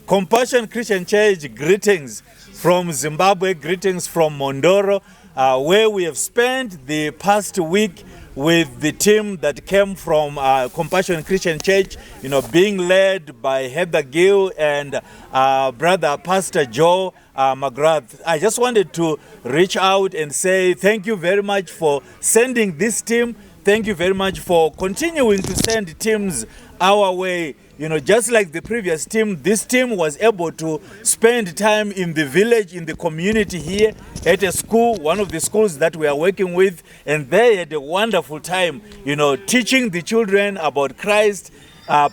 Compassion Christian Church, greetings from Zimbabwe, greetings from Mondoro, where we have spent the past week with the team that came from Compassion Christian Church, being led by Heather Gill and brother Pastor Joe McGrath. I just wanted to reach out and say thank you very much for sending this team. Thank you very much for continuing to send teams our way. Just like the previous team, this team was able to spend time in the village, in the community here at a school, one of the schools that we are working with, and they had a wonderful time, teaching the children about Christ,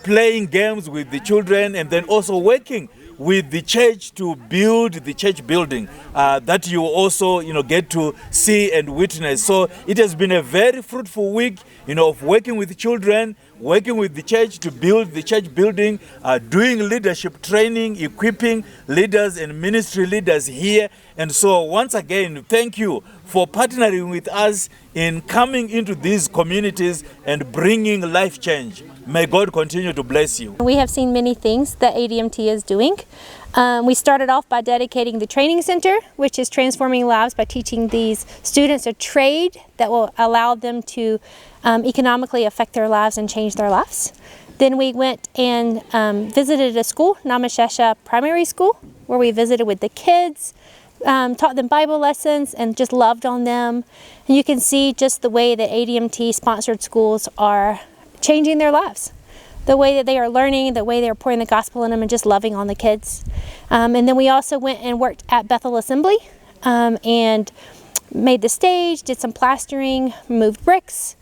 playing games with the children, and then also working with the church to build the church building that you also get to see and witness. So it has been a very fruitful week of working with children, working with the church to build the church building, doing leadership training, equipping leaders and ministry leaders here. And so once again, thank you for partnering with us in coming into these communities and bringing life change. May God continue to bless you. We have seen many things that ADMT is doing. We started off by dedicating the training center, which is transforming lives by teaching these students a trade that will allow them to economically affect their lives and change their lives. Then we went and visited a school, Namashesha Primary School, where we visited with the kids, taught them Bible lessons and just loved on them. And you can see just the way that ADMT sponsored schools are changing their lives. The way that they are learning, the way they are pouring the gospel in them and just loving on the kids. And then we also went and worked at Bethel Assembly and made the stage, did some plastering, moved bricks,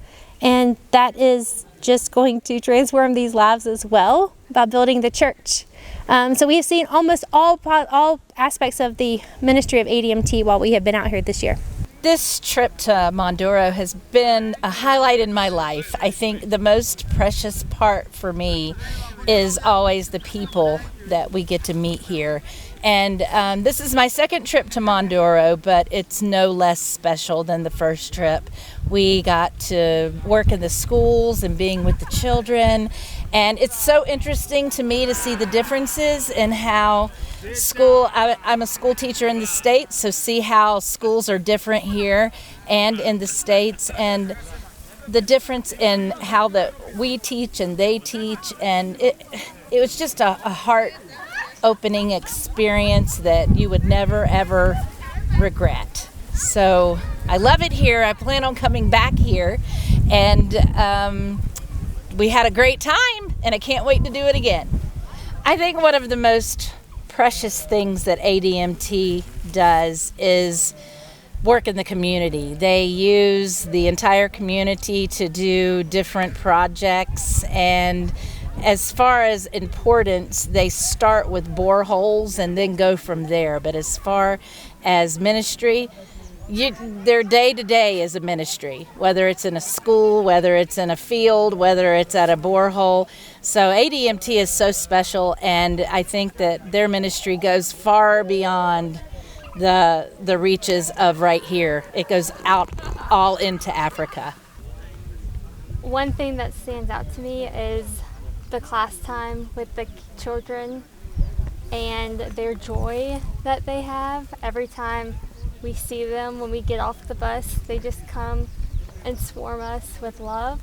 and that is just going to transform these lives as well by building the church. So we have seen almost all aspects of the ministry of ADMT while we have been out here this year. This trip to Mondoro has been a highlight in my life. I think the most precious part for me is always the people that we get to meet here. And this is my second trip to Mondoro, but it's no less special than the first trip. We got to work in the schools and being with the children. And it's so interesting to me to see the differences in how I'm a school teacher in the States, so see how schools are different here and in the States, and the difference in how that we teach and they teach. And it was just a heart-opening experience that you would never, ever regret. So I love it here. I plan on coming back here, and we had a great time, and I can't wait to do it again. I think one of the most precious things that ADMT does is work in the community. They use the entire community to do different projects, and as far as importance, they start with boreholes and then go from there. But as far as ministry, their day-to-day is a ministry, whether it's in a school, whether it's in a field, whether it's at a borehole. So ADMT is so special, and I think that their ministry goes far beyond the reaches of right here. It goes out all into Africa. One thing that stands out to me is the class time with the children and their joy that they have every time we see them. When we get off the bus, they just come and swarm us with love,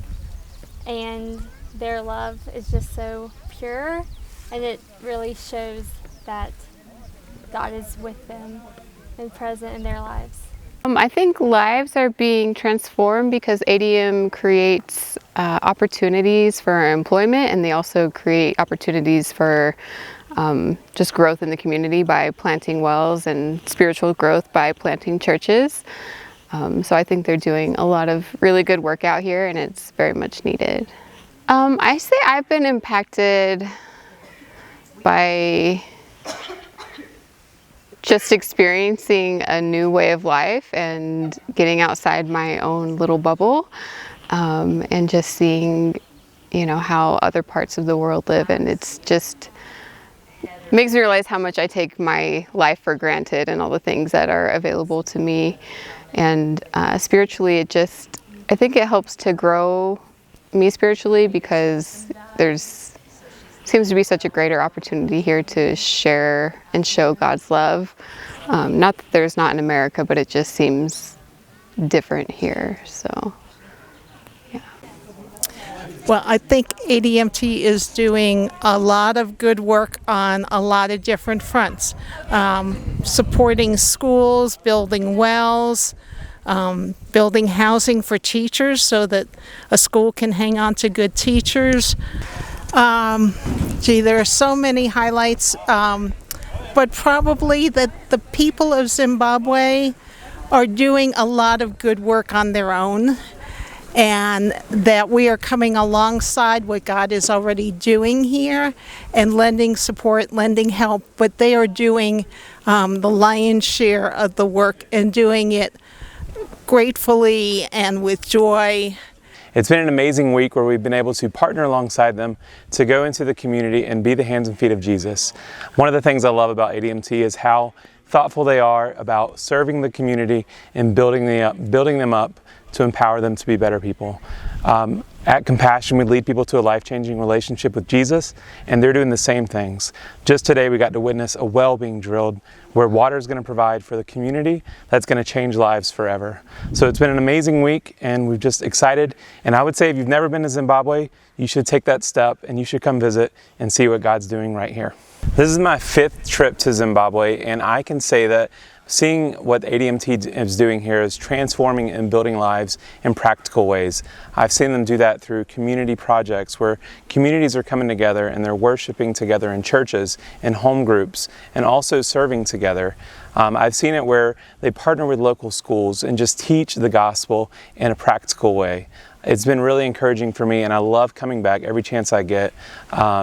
and their love is just so pure, and it really shows that God is with them and present in their lives. I think lives are being transformed because ADM creates opportunities for employment, and they also create opportunities for just growth in the community by planting wells, and spiritual growth by planting churches. So I think they're doing a lot of really good work out here, and it's very much needed. I say I've been impacted by just experiencing a new way of life and getting outside my own little bubble, and just seeing, how other parts of the world live, and it's just makes me realize how much I take my life for granted and all the things that are available to me. And spiritually, I think it helps to grow me spiritually, because there's seems to be such a greater opportunity here to share and show God's love. Not that there's not in America, but it just seems different here. So, yeah. Well, I think ADMT is doing a lot of good work on a lot of different fronts. Supporting schools, building wells, building housing for teachers so that a school can hang on to good teachers. There are so many highlights, but probably that the people of Zimbabwe are doing a lot of good work on their own, and that we are coming alongside what God is already doing here and lending support, lending help, but they are doing the lion's share of the work and doing it gratefully and with joy. It's been an amazing week where we've been able to partner alongside them to go into the community and be the hands and feet of Jesus. One of the things I love about ADMT is how thoughtful they are about serving the community and building them up to empower them to be better people. At Compassion, we lead people to a life-changing relationship with Jesus, and they're doing the same things. Just today, we got to witness a well being drilled where water is going to provide for the community that's going to change lives forever. So it's been an amazing week, and we're just excited. And I would say if you've never been to Zimbabwe, you should take that step, and you should come visit and see what God's doing right here. This is my 5th trip to Zimbabwe, and I can say that seeing what ADMT is doing here is transforming and building lives in practical ways. I've seen them do that through community projects where communities are coming together and they're worshiping together in churches and home groups and also serving together. I've seen it where they partner with local schools and just teach the gospel in a practical way. It's been really encouraging for me, and I love coming back every chance I get.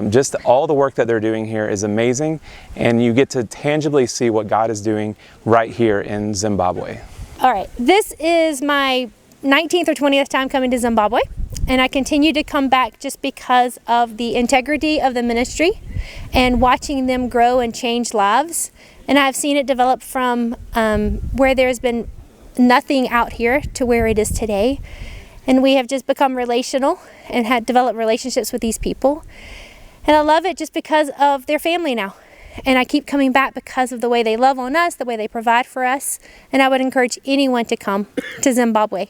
Just all the work that they're doing here is amazing, and you get to tangibly see what God is doing right here in Zimbabwe. All right, this is my 19th or 20th time coming to Zimbabwe, and I continue to come back just because of the integrity of the ministry and watching them grow and change lives. And I've seen it develop from where there's been nothing out here to where it is today. And we have just become relational and had developed relationships with these people. And I love it just because of their family now. And I keep coming back because of the way they love on us, the way they provide for us. And I would encourage anyone to come to Zimbabwe.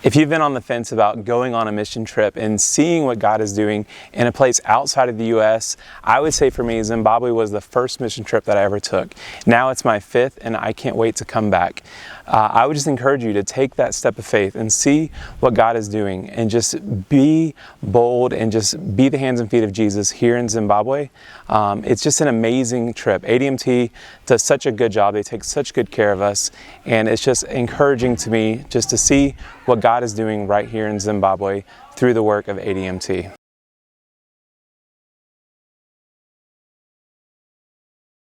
If you've been on the fence about going on a mission trip and seeing what God is doing in a place outside of the U.S., I would say for me, Zimbabwe was the first mission trip that I ever took. Now it's my 5th, and I can't wait to come back. I would just encourage you to take that step of faith and see what God is doing and just be bold and just be the hands and feet of Jesus here in Zimbabwe. It's just an amazing trip. ADMT does such a good job. They take such good care of us, and it's just encouraging to me just to see what God is doing right here in Zimbabwe through the work of ADMT.